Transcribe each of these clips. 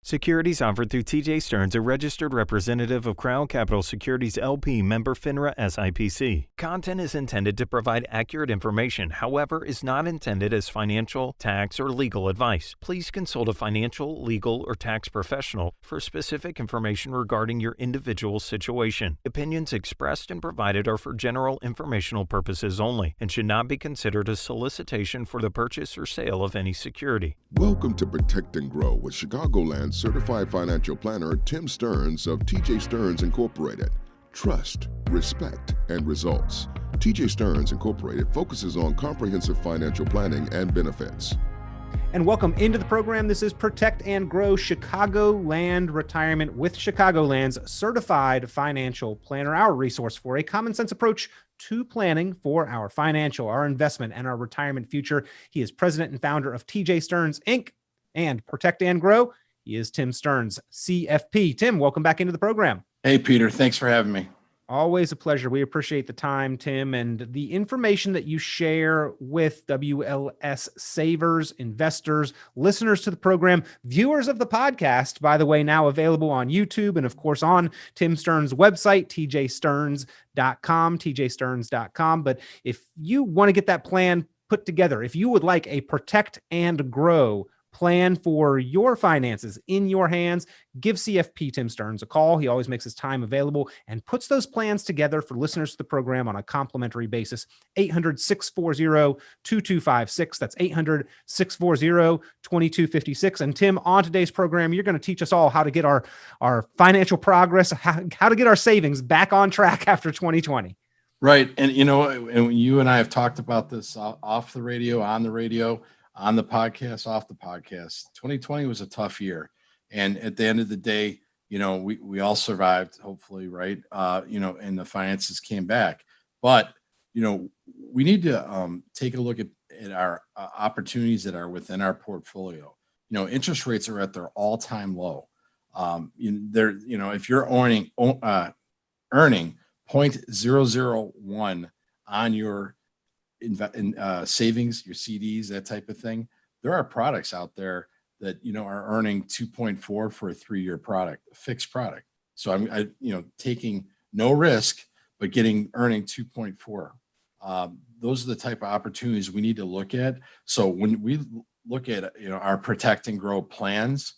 Securities offered through TJ Stearns, a registered representative of Crown Capital Securities LP, member FINRA SIPC. Content is intended to provide accurate information, however, is not intended as financial, tax, or legal advice. Please consult a financial, legal, or tax professional for specific information regarding your individual situation. Opinions expressed and provided are for general informational purposes only and should not be considered a solicitation for the purchase or sale of any security. Welcome to Protect and Grow with Chicagoland certified financial planner Tim Stearns of TJ Stearns Incorporated. Trust, respect, and results. TJ Stearns Incorporated focuses on comprehensive financial planning and benefits. And welcome into the program. This is Protect and Grow Chicagoland Retirement with Chicagoland's certified financial planner, our resource for a common sense approach to planning for our financial, our investment, and our retirement future. He is president and founder of TJ Stearns Inc. and Protect and Grow. He is Tim Stearns, CFP. Tim, welcome back into the program. Hey, Peter. Thanks for having me. Always a pleasure. We appreciate the time, Tim, and the information that you share with WLS savers, investors, listeners to the program, viewers of the podcast, by the way, now available on YouTube and, of course, on Tim Stearns' website, tjstearns.com. But if you want to get that plan put together, if you would like a Protect and Grow plan for your finances in your hands, give CFP Tim Stearns a call. He always makes his time available and puts those plans together for listeners to the program on a complimentary basis. 800-640-2256. That's 800-640-2256. And Tim, on today's program, you're going to teach us all how to get our financial progress, how to get our savings back on track after 2020. Right. And, and you and I have talked about this off the radio, on the radio, on the podcast, off the podcast. 2020 was a tough year. And at the end of the day, we all survived, hopefully, right? And the finances came back. But, we need to take a look at our opportunities that are within our portfolio. Interest rates are at their all-time low. If you're earning 0.001 on your savings, your CDs, that type of thing, there are products out there that are earning 2.4 for a 3-year product, a fixed product. So I'm taking no risk but earning 2.4. Those are the type of opportunities we need to look at. So when we look at our Protect and Grow plans,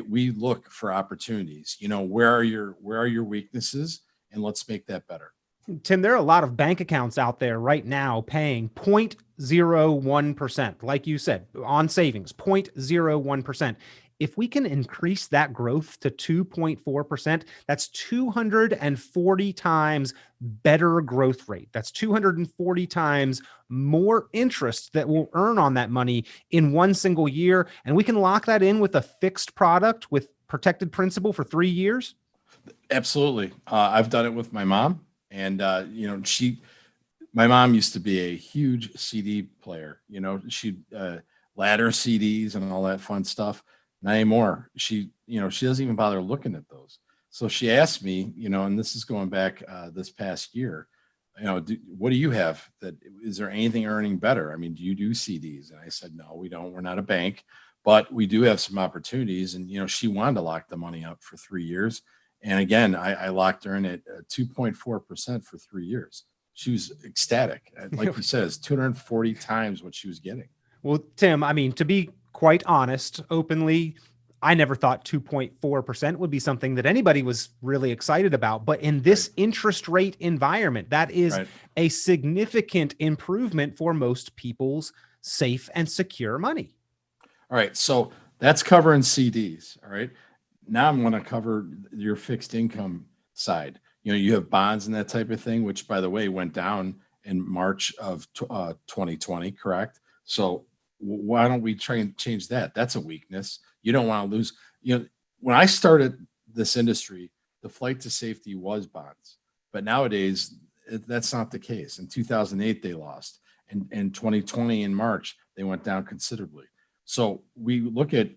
we look for opportunities. Where are your weaknesses, and let's make that better. Tim, there are a lot of bank accounts out there right now paying 0.01%, like you said, on savings, 0.01%. If we can increase that growth to 2.4%, that's 240 times better growth rate. That's 240 times more interest that we'll earn on that money in one single year. And we can lock that in with a fixed product with protected principal for 3 years. Absolutely. I've done it with my mom. And, my mom used to be a huge CD player, she'd ladder CDs and all that fun stuff. Not anymore. She doesn't even bother looking at those. So she asked me, and this is going back this past year, what do you have is there anything earning better? I mean, do you do CDs? And I said, no, we don't. We're not a bank, but we do have some opportunities. And, she wanted to lock the money up for 3 years. And again, I locked her in at 2.4% for 3 years. She was ecstatic. Like you said, it's 240 times what she was getting. Well, Tim, I mean, to be quite honest, openly, I never thought 2.4% would be something that anybody was really excited about. But in this interest rate environment, that is a significant improvement for most people's safe and secure money. All right. So that's covering CDs. All right. Now I'm going to cover your fixed income side. You have bonds and that type of thing, which, by the way, went down in March of 2020, correct? So why don't we try and change that? That's a weakness. You don't want to lose. When I started this industry, the flight to safety was bonds. But nowadays, that's not the case. In 2008, they lost. And in 2020, in March, they went down considerably. So we look at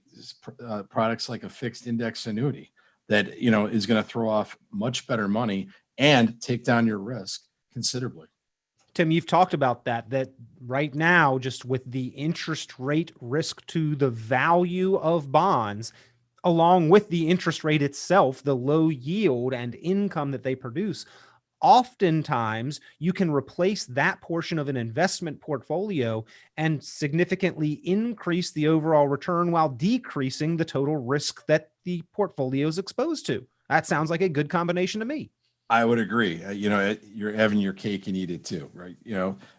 products like a fixed index annuity that, is going to throw off much better money and take down your risk considerably. Tim, you've talked about that right now, just with the interest rate risk to the value of bonds, along with the interest rate itself, the low yield and income that they produce, oftentimes you can replace that portion of an investment portfolio and significantly increase the overall return while decreasing the total risk that the portfolio is exposed to. That sounds like a good combination to me. I would agree. You're having your cake and eat it too, right?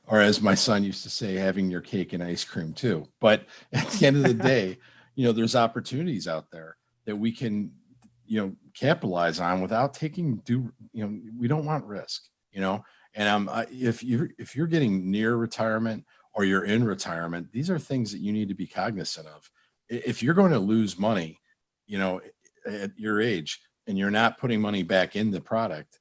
Or as my son used to say, having your cake and ice cream too. But at the end of the day, there's opportunities out there that we can, capitalize on without taking we don't want risk, and if you're getting near retirement or you're in retirement, these are things that you need to be cognizant of. If you're going to lose money, at your age, and you're not putting money back in the product,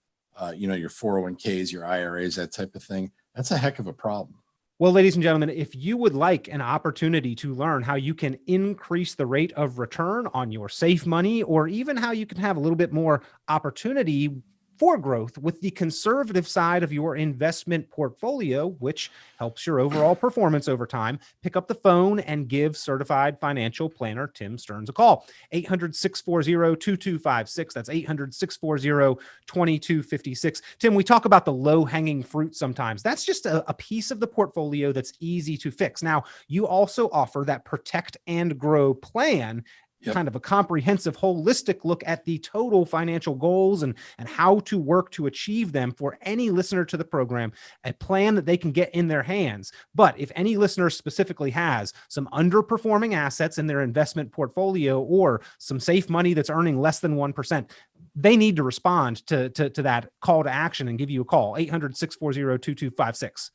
your 401ks, your IRAs, that type of thing, that's a heck of a problem. Well, ladies and gentlemen, if you would like an opportunity to learn how you can increase the rate of return on your safe money, or even how you can have a little bit more opportunity for growth with the conservative side of your investment portfolio, which helps your overall performance over time, pick up the phone and give certified financial planner Tim Stearns a call. 800-640-2256. That's 800-640-2256. Tim, we talk about the low-hanging fruit sometimes. That's just a piece of the portfolio that's easy to fix. Now, you also offer that Protect and Grow plan. Yep. Kind of a comprehensive, holistic look at the total financial goals and how to work to achieve them for any listener to the program, a plan that they can get in their hands. But if any listener specifically has some underperforming assets in their investment portfolio or some safe money that's earning less than 1%, they need to respond to that call to action and give you a call, 800-640-2256.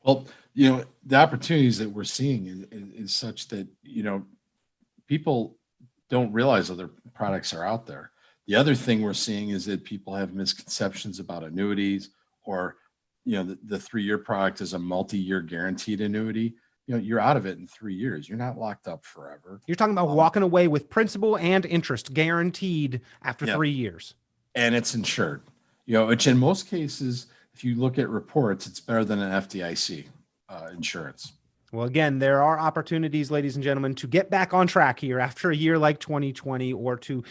Well, the opportunities that we're seeing is such that, people don't realize other products are out there. The other thing we're seeing is that people have misconceptions about annuities, or, the 3-year product is a multi-year guaranteed annuity. You're out of it in 3 years. You're not locked up forever. You're talking about walking away with principal and interest guaranteed after 3 years. And it's insured, which in most cases, if you look at reports, it's better than an FDIC insurance. Well, again, there are opportunities, ladies and gentlemen, to get back on track here after a year like 2020, or to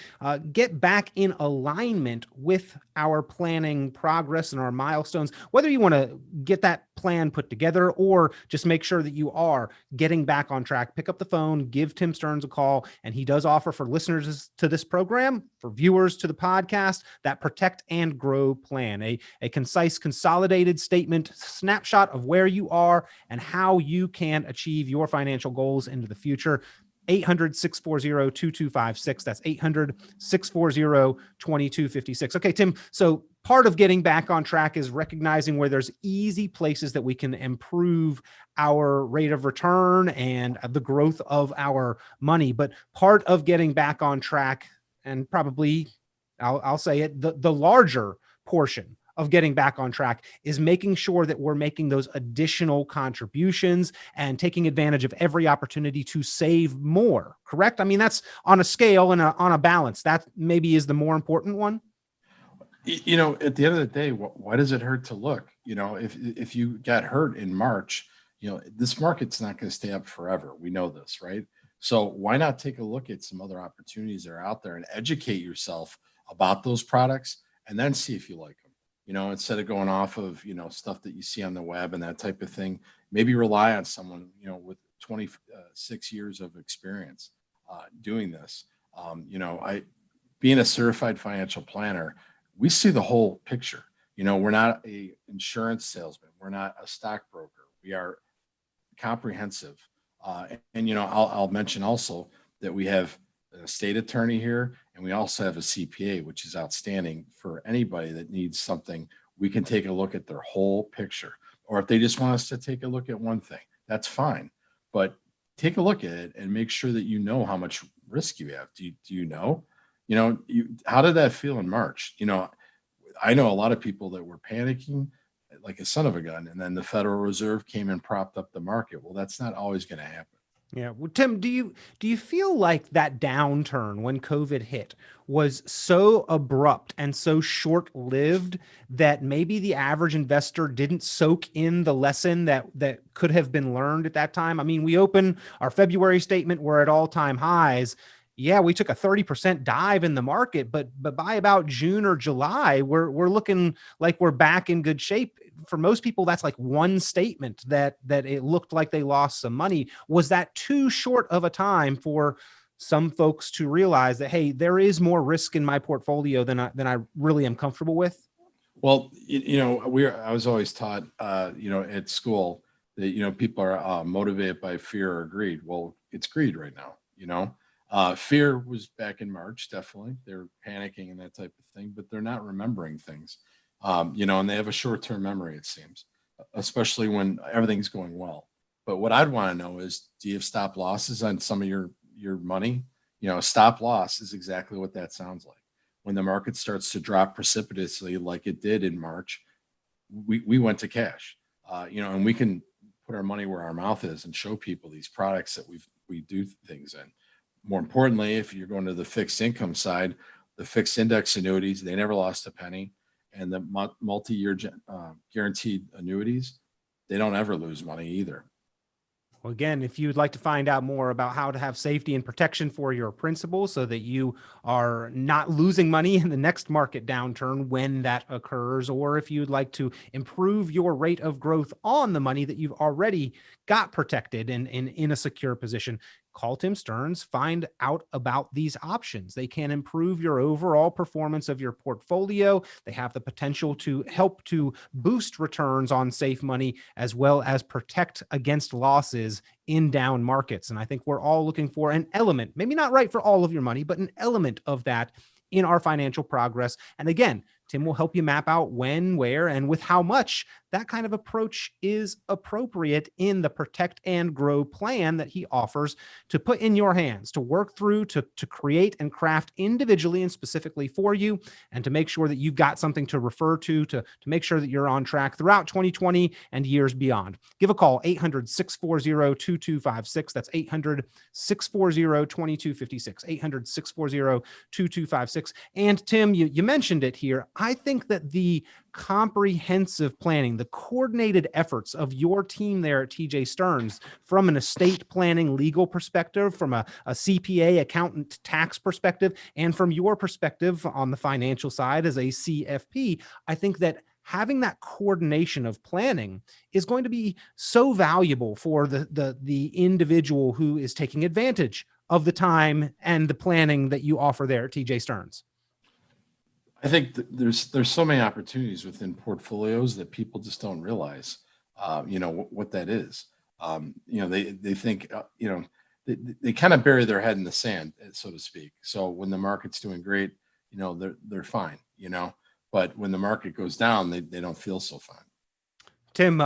get back in alignment with our planning progress and our milestones, whether you want to get that plan put together or just make sure that you are getting back on track. Pick up the phone, give Tim Stearns a call, and he does offer for listeners to this program, for viewers to the podcast, that Protect and Grow plan, a concise, consolidated statement, snapshot of where you are and how you can achieve your financial goals into the future. 800-640-2256. That's 800-640-2256. Okay, Tim. So part of getting back on track is recognizing where there's easy places that we can improve our rate of return and the growth of our money. But part of getting back on track, and probably I'll say it, the larger portion of getting back on track, is making sure that we're making those additional contributions and taking advantage of every opportunity to save more. Correct? I mean, that's on a scale and on a balance. That maybe is the more important one. At the end of the day, why does it hurt to look? If you got hurt in March, this market's not going to stay up forever. We know this, right? So why not take a look at some other opportunities that are out there and educate yourself about those products, and then see if you like them. Instead of going off of, stuff that you see on the web and that type of thing, maybe rely on someone, with 26 years of experience doing this. Being a certified financial planner, we see the whole picture. We're not a insurance salesman. We're not a stockbroker. We are comprehensive. I'll mention also that we have a state attorney here, and we also have a CPA, which is outstanding for anybody that needs something. We can take a look at their whole picture, or if they just want us to take a look at one thing, that's fine. But take a look at it and make sure that you know how much risk you have. Do you know? How did that feel in March? I know a lot of people that were panicking like a son of a gun, and then the Federal Reserve came and propped up the market. Well, that's not always going to happen. Yeah. Well, Tim, do you feel like that downturn when COVID hit was so abrupt and so short-lived that maybe the average investor didn't soak in the lesson that could have been learned at that time? I mean, we open our February statement, we're at all-time highs. yeah, we took a 30% dive in the market, but by about June or July, we're looking like we're back in good shape. For most people, that's like one statement that it looked like they lost some money. Was that too short of a time for some folks to realize that, hey, there is more risk in my portfolio than I really am comfortable with? Well, I was always taught, at school that, people are motivated by fear or greed. Well, it's greed right now, fear was back in March. Definitely. They're panicking and that type of thing, but they're not remembering things, and they have a short-term memory, it seems, especially when everything's going well. But what I'd want to know is, do you have stop losses on some of your money? Stop loss is exactly what that sounds like. When the market starts to drop precipitously like it did in March, we went to cash, and we can put our money where our mouth is and show people these products that we do things in. More importantly, if you're going to the fixed income side, the fixed index annuities, they never lost a penny. And the multi-year guaranteed annuities, they don't ever lose money either. Well, again, if you would like to find out more about how to have safety and protection for your principal so that you are not losing money in the next market downturn when that occurs, or if you'd like to improve your rate of growth on the money that you've already got protected and in a secure position, call Tim Stearns, find out about these options. They can improve your overall performance of your portfolio. They have the potential to help to boost returns on safe money, as well as protect against losses in down markets. And I think we're all looking for an element, maybe not right for all of your money, but an element of that in our financial progress. And again, Tim will help you map out when, where, and with how much that kind of approach is appropriate in the Protect and Grow plan that he offers to put in your hands, to work through, to create and craft individually and specifically for you, and to make sure that you've got something to refer to make sure that you're on track throughout 2020 and years beyond. Give a call, 800-640-2256. That's 800-640-2256, 800-640-2256. And Tim, you mentioned it here. I think that the comprehensive planning, the coordinated efforts of your team there at TJ Stearns, from an estate planning legal perspective, from a CPA accountant tax perspective, and from your perspective on the financial side as a CFP, I think that having that coordination of planning is going to be so valuable for the individual who is taking advantage of the time and the planning that you offer there at TJ Stearns. I think there's so many opportunities within portfolios that people just don't realize, what that is. They think, they kind of bury their head in the sand, so to speak. So when the market's doing great, they're fine, but when the market goes down, they don't feel so fine. Tim,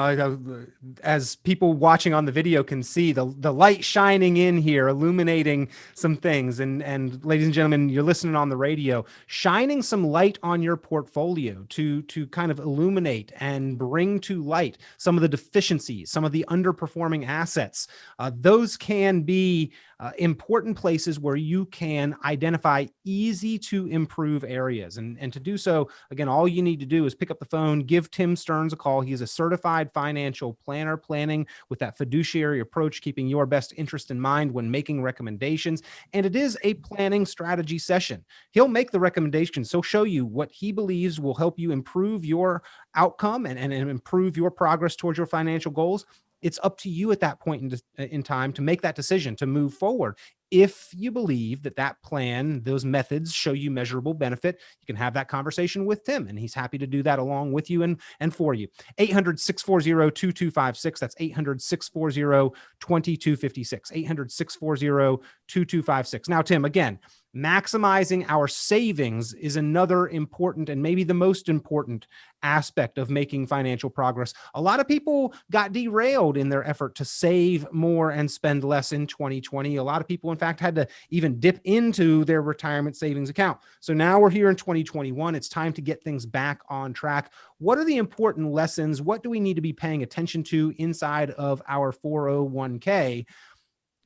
as people watching on the video can see, the light shining in here, illuminating some things. And ladies and gentlemen, you're listening on the radio, shining some light on your portfolio to kind of illuminate and bring to light some of the deficiencies, some of the underperforming assets. Those can be important places where you can identify easy to improve areas. And to do so, again, all you need to do is pick up the phone, give Tim Stearns a call. He is a certified financial planner, planning with that fiduciary approach, keeping your best interest in mind when making recommendations. And it is a planning strategy session. He'll make the recommendations. So show you what he believes will help you improve your outcome and improve your progress towards your financial goals. It's up to you at that point in time to make that decision to move forward. If you believe that plan, those methods show you measurable benefit, you can have that conversation with Tim, and he's happy to do that along with you and for you. 800-640-2256. That's 800-640-2256. 800-640-2256. Now, Tim, again, maximizing our savings is another important and maybe the most important aspect of making financial progress. A lot of people got derailed in their effort to save more and spend less in 2020. A lot of people, in fact, had to even dip into their retirement savings account. So now we're here in 2021. It's time to get things back on track. What are the important lessons? What do we need to be paying attention to inside of our 401k?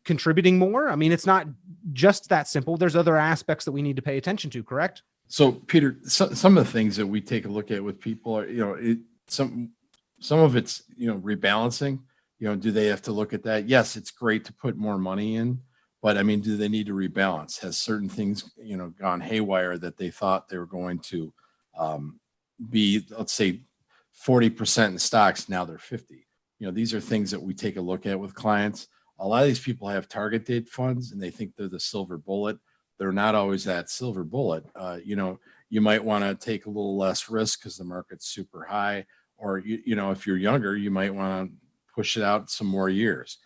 Contributing more? I mean, it's not just that simple. There's other aspects that we need to pay attention to, correct? So, Peter, some of the things that we take a look at with people are, some of it's, rebalancing. Do they have to look at that? Yes, it's great to put more money in, But I mean, do they need to rebalance? Has certain things, gone haywire that they thought they were going to be, let's say, 40% in stocks, now they're 50. These are things that we take a look at with clients. A lot of these people have target date funds and they think they're the silver bullet. They're not always that silver bullet. You might want to take a little less risk because the market's super high, or if you're younger, you might want to push it out some more years.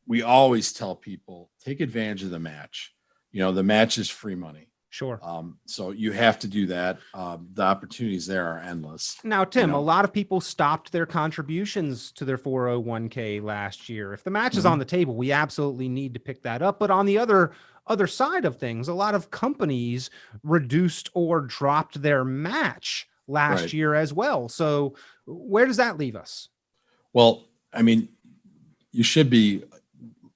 We always tell people, take advantage of the match. The match is free money. Sure. So you have to do that. The opportunities there are endless. Now, Tim, a lot of people stopped their contributions to their 401k last year. If the match is on the table, we absolutely need to pick that up. But on the other side of things, a lot of companies reduced or dropped their match last year as well. So where does that leave us? Well, I mean, you should be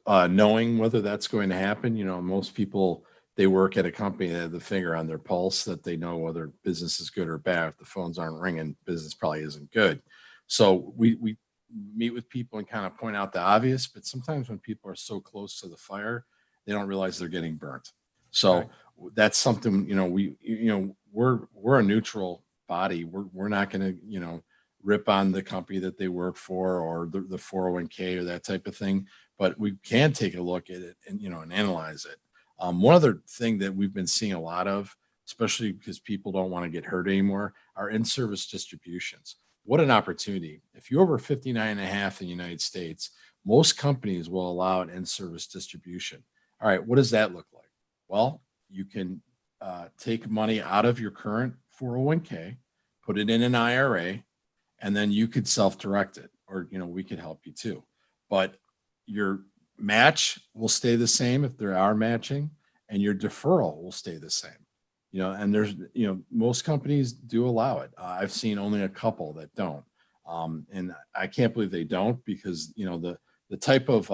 knowing whether that's going to happen. Most people, they work at a company that have the finger on their pulse, that they know whether business is good or bad. If the phones aren't ringing, business probably isn't good. So we meet with people and kind of point out the obvious, but sometimes when people are so close to the fire, they don't realize they're getting burnt. So that's something, we're a neutral body. We're not going to, rip on the company that they work for or the 401k or that type of thing, but we can take a look at it and, and analyze it. One other thing that we've been seeing a lot of, especially because people don't want to get hurt anymore, are in-service distributions. What an opportunity. If you're over 59 and a half in the United States, most companies will allow an in-service distribution. All right, what does that look like? Well, you can take money out of your current 401k, put it in an IRA, and then you could self-direct it, or, we could help you too. But your match will stay the same if there are matching, and your deferral will stay the same. And there's, most companies do allow it. I've seen only a couple that don't. And I can't believe they don't, because, the type of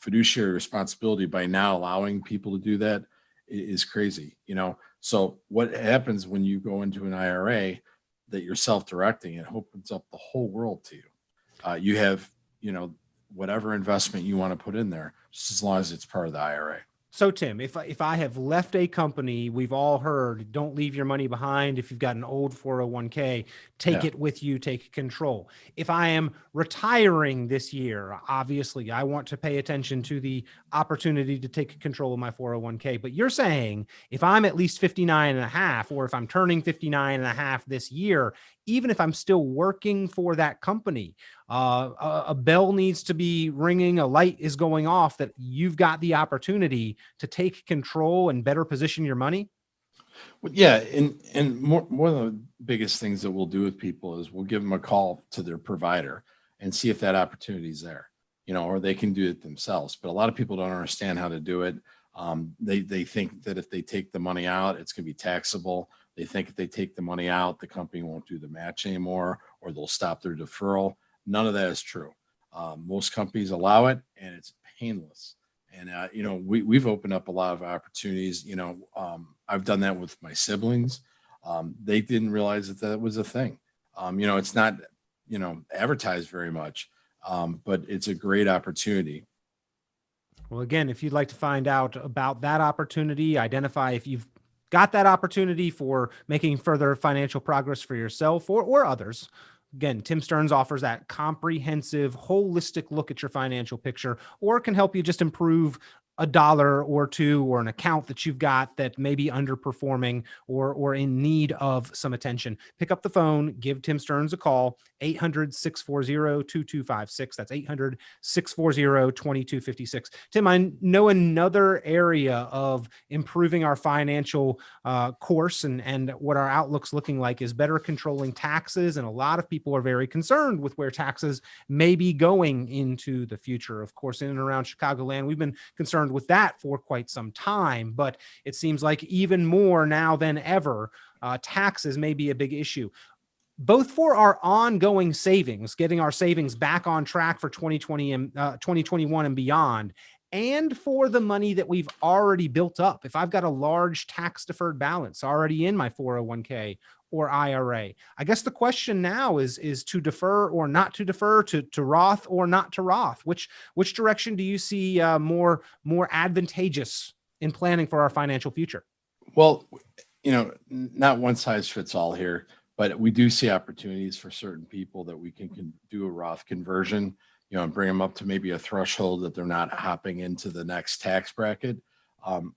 fiduciary responsibility by now allowing people to do that is crazy. So what happens when you go into an IRA that you're self-directing, it opens up the whole world to you. You have, whatever investment you want to put in there, just as long as it's part of the IRA. So Tim, if I have left a company, we've all heard, don't leave your money behind. If you've got an old 401k, take it with you, take control. If I am retiring this year, obviously I want to pay attention to the opportunity to take control of my 401k. But you're saying if I'm at least 59 and a half, or if I'm turning 59 and a half this year, even if I'm still working for that company, a bell needs to be ringing, a light is going off, that you've got the opportunity to take control and better position your money? Well, yeah. And one of the biggest things that we'll do with people is we'll give them a call to their provider and see if that opportunity is there, or they can do it themselves. But a lot of people don't understand how to do it. They think that if they take the money out, it's going to be taxable. They think if they take the money out, the company won't do the match anymore, or they'll stop their deferral. None of that is true. Most companies allow it, and it's painless. And, we've opened up a lot of opportunities. I've done that with my siblings. They didn't realize that was a thing. It's not, advertised very much, but it's a great opportunity. Well, again, if you'd like to find out about that opportunity, identify if you've got that opportunity for making further financial progress for yourself or others. Again, Tim Stearns offers that comprehensive, holistic look at your financial picture, or can help you just improve $1 or $2 or an account that you've got that may be underperforming or in need of some attention. Pick up the phone, give Tim Stearns a call, 800-640-2256. That's 800-640-2256. Tim, I know another area of improving our financial course and what our outlook's looking like is better controlling taxes. And a lot of people are very concerned with where taxes may be going into the future. Of course, in and around Chicagoland, we've been concerned with that for quite some time, but it seems like even more now than ever, taxes may be a big issue, both for our ongoing savings, getting our savings back on track for 2020 and 2021 and beyond, and for the money that we've already built up. If I've got a large tax deferred balance already in my 401k or IRA. I guess the question now is to defer or not to defer, to Roth or not to Roth. Which direction do you see more advantageous in planning for our financial future? Well, not one size fits all here, but we do see opportunities for certain people that we can do a Roth conversion, and bring them up to maybe a threshold that they're not hopping into the next tax bracket.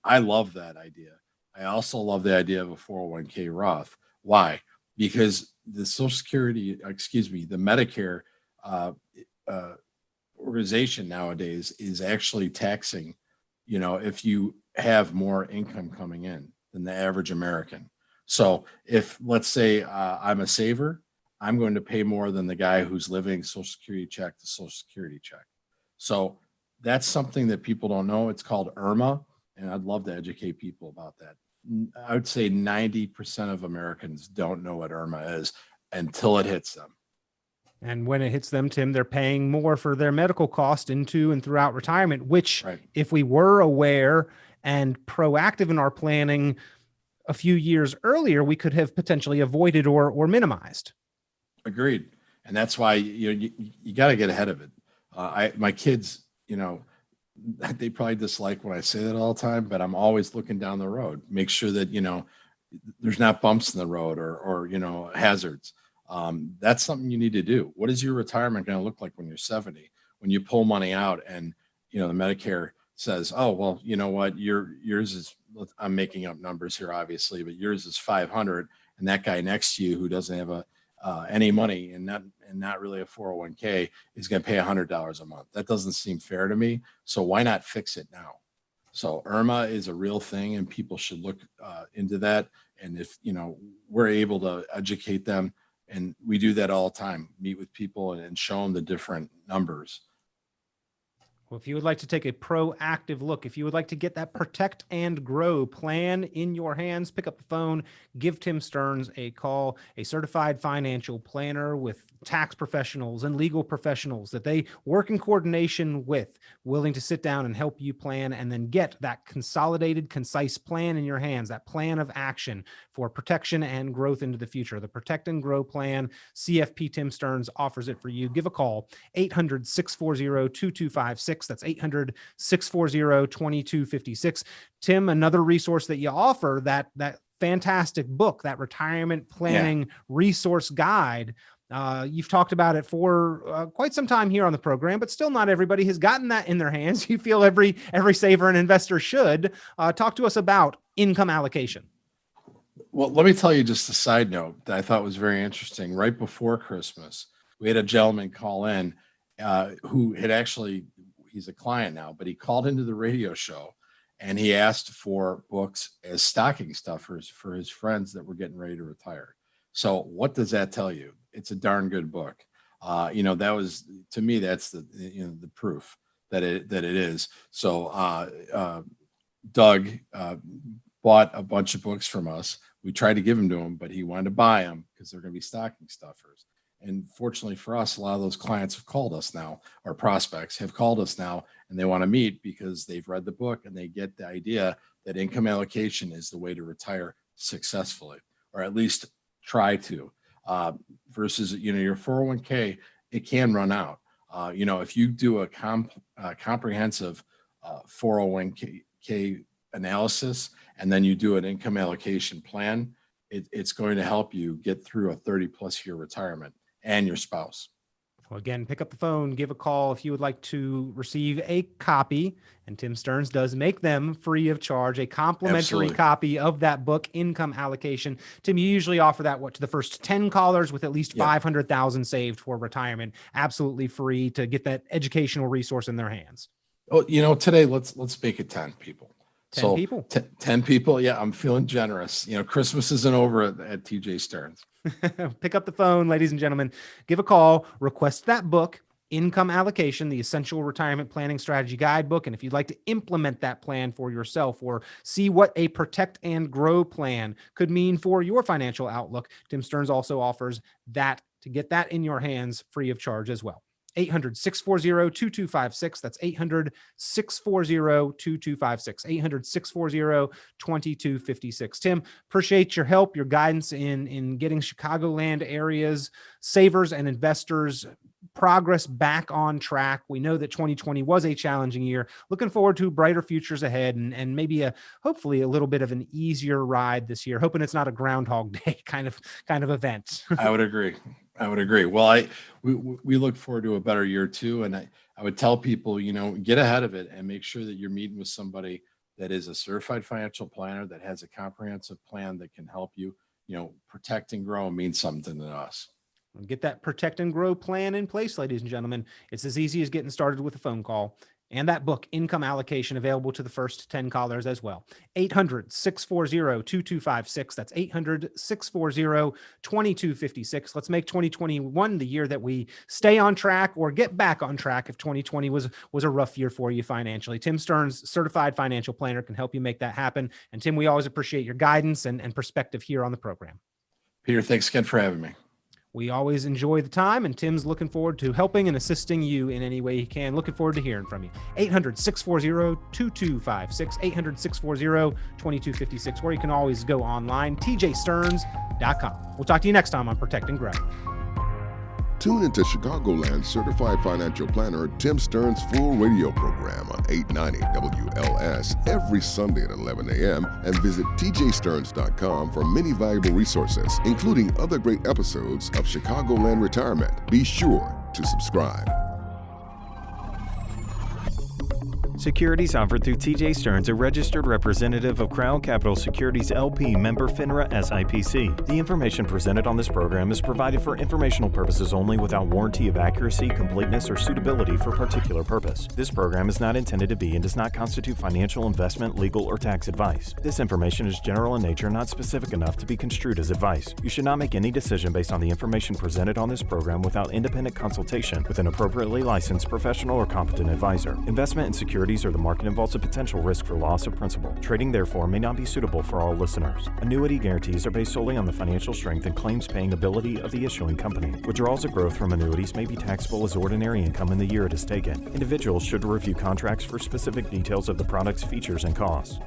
I love that idea. I also love the idea of a 401k Roth. Why? Because the the Medicare organization nowadays is actually taxing, if you have more income coming in than the average American. So if, let's say, I'm a saver, I'm going to pay more than the guy who's living Social Security check to Social Security check. So that's something that people don't know. It's called IRMA, and I'd love to educate people about that. I would say 90% of Americans don't know what IRMA is until it hits them. And when it hits them, Tim, they're paying more for their medical cost into and throughout retirement, which Right. If we were aware and proactive in our planning a few years earlier, we could have potentially avoided or minimized. Agreed. And that's why you got to get ahead of it. My kids, they probably dislike when I say that all the time, but I'm always looking down the road, make sure that, there's not bumps in the road or hazards. That's something you need to do. What is your retirement going to look like when you're 70? When you pull money out and, the Medicare says, oh, well, you know what, yours is, I'm making up numbers here, obviously, but yours is 500. And that guy next to you who doesn't have any money and not really a 401k is going to pay $100 a month. That doesn't seem fair to me. So why not fix it now? So IRMA is a real thing, and people should look into that. And if we're able to educate them, and we do that all the time, meet with people and show them the different numbers. Well, if you would like to take a proactive look, if you would like to get that Protect and Grow plan in your hands, pick up the phone, give Tim Stearns a call, a certified financial planner with tax professionals and legal professionals that they work in coordination with, willing to sit down and help you plan and then get that consolidated, concise plan in your hands, that plan of action for protection and growth into the future. The Protect and Grow plan, CFP Tim Stearns offers it for you. Give a call, 800-640-2256. That's 800-640-2256. Tim, another resource that you offer, that fantastic book, that retirement planning resource guide. You've talked about it for quite some time here on the program, but still not everybody has gotten that in their hands. You feel every saver and investor should. Talk to us about income allocation. Well, let me tell you just a side note that I thought was very interesting. Right before Christmas, we had a gentleman call in who had actually, he's a client now, but he called into the radio show and he asked for books as stocking stuffers for his friends that were getting ready to retire. So what does that tell you? It's a darn good book. That was, to me, that's the proof that it is. So Doug bought a bunch of books from us. We tried to give them to him, but he wanted to buy them because they're going to be stocking stuffers. And fortunately for us, a lot of those clients have called us now, or prospects have called us now, and they want to meet because they've read the book and they get the idea that income allocation is the way to retire successfully, or at least try to. Versus, your 401k, it can run out. If you do a comprehensive 401k analysis and then you do an income allocation plan, it's going to help you get through a 30+ year retirement and your spouse. Well, again, pick up the phone, give a call if you would like to receive a copy, and Tim Stearns does make them free of charge, a complimentary copy of that book, Income Allocation. Tim, you usually offer that to the first 10 callers with at least 500,000 saved for retirement, absolutely free to get that educational resource in their hands. Oh, today let's make it 10 people. 10 people. 10 people. Yeah, I'm feeling generous. Christmas isn't over at TJ Stearns. Pick up the phone, ladies and gentlemen, give a call, request that book, Income Allocation, the Essential Retirement Planning Strategy Guidebook. And if you'd like to implement that plan for yourself or see what a Protect and Grow plan could mean for your financial outlook, Tim Stearns also offers that to get that in your hands free of charge as well. 800-640-2256. That's 800-640-2256. 800-640-2256. Tim, appreciate your help, your guidance in getting Chicagoland areas, savers and investors progress back on track. We know that 2020 was a challenging year. Looking forward to brighter futures ahead and maybe hopefully a little bit of an easier ride this year. Hoping it's not a Groundhog Day kind of event. I would agree. Well, we look forward to a better year too. And I would tell people, get ahead of it and make sure that you're meeting with somebody that is a certified financial planner that has a comprehensive plan that can help you, protect and grow means something to us. Get that protect and grow plan in place, ladies and gentlemen. It's as easy as getting started with a phone call. And that book, Income Allocation, available to the first 10 callers as well. 800-640-2256. That's 800-640-2256. Let's make 2021 the year that we stay on track or get back on track if 2020 was a rough year for you financially. Tim Stearns, certified financial planner, can help you make that happen. And Tim, we always appreciate your guidance and perspective here on the program. Peter, thanks again for having me. We always enjoy the time, and Tim's looking forward to helping and assisting you in any way he can. Looking forward to hearing from you. 800-640-2256, 800-640-2256, or you can always go online, tjstearns.com. We'll talk to you next time on Protect and Grow. Tune into Chicagoland certified financial planner Tim Stearns' full radio program on 890 WLS every Sunday at 11 a.m. and visit tjstearns.com for many valuable resources, including other great episodes of Chicagoland Retirement. Be sure to subscribe. Securities offered through TJ Stearns, a registered representative of Crown Capital Securities LP, member FINRA SIPC. The information presented on this program is provided for informational purposes only without warranty of accuracy, completeness, or suitability for particular purpose. This program is not intended to be and does not constitute financial, investment, legal, or tax advice. This information is general in nature, not specific enough to be construed as advice. You should not make any decision based on the information presented on this program without independent consultation with an appropriately licensed professional or competent advisor. Investment in securities or the market involves a potential risk for loss of principal. Trading, therefore, may not be suitable for all listeners. Annuity guarantees are based solely on the financial strength and claims-paying ability of the issuing company. Withdrawals of growth from annuities may be taxable as ordinary income in the year it is taken. Individuals should review contracts for specific details of the product's features and costs.